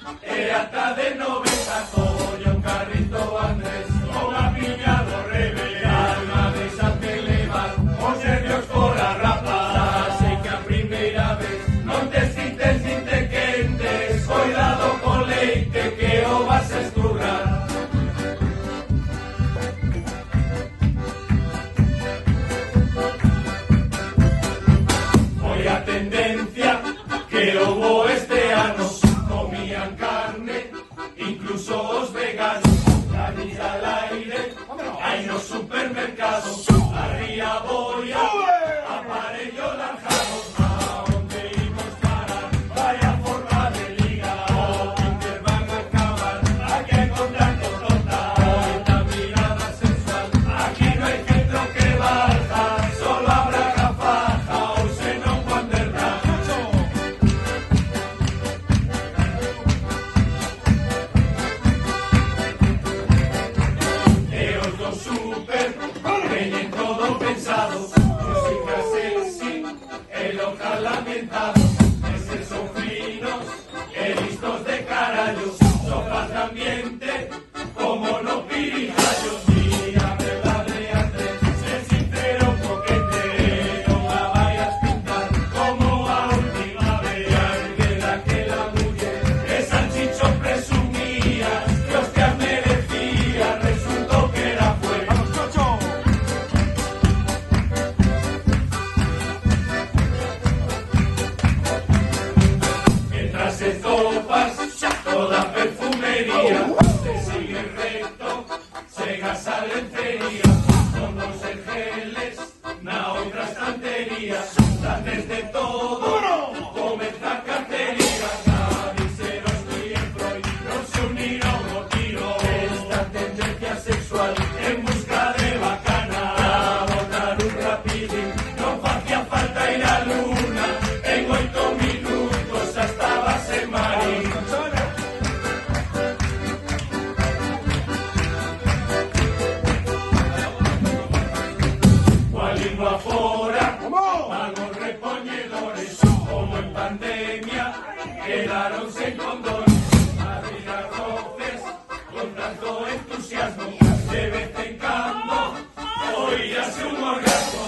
hasta de 90, coño, un carrito Andrés, con apiñado revés, alma de esa que le va, os nervios por la rapa, sei que a primeira vez, non te sintes quentes, cuidado con leite que o vas a esturrar. Foi a tendencia que houbo este ano, comían carne, incluso os veganos, carnes al aire, hai no supermercado, arría boia, aparello lanzado, a onde imos parar, vaya forma de liga, o Tinder van a acabar, aquí hai contacto total, esta mirada sexual, aquí no hai centro que valga, solo habrá gafaja, ou senón Wonderland. E os do super veñen todo pensado, música sexy e local ambientado, eses son finos e listos de carallo, sofás de ambiente como no pirijallos. Di a verdade Andrés, ser sincero coquete, non a vayas pintar como a última vez, que daquela muller que salchicho presumía, que hostias merecía, resultó que era fuera. Mientras se topas toda perfumería, te sigue recto, segas a lencería, con dos geles, na outra estantería, antes de todo, comeza a cartería, camiseros y el Freud, non se unirá un tiro, esta tendencia sexual, en busca de bacana, a botar un rapidín, non facía falta ir a luna, en 8 minutos xa estabas en Marín. Coa lingua fora, pagos repoñedores, como en pandemia, quedaron sen condones, abrir arroces, con tanto entusiasmo, de vez en cando, oíase un orgasmo.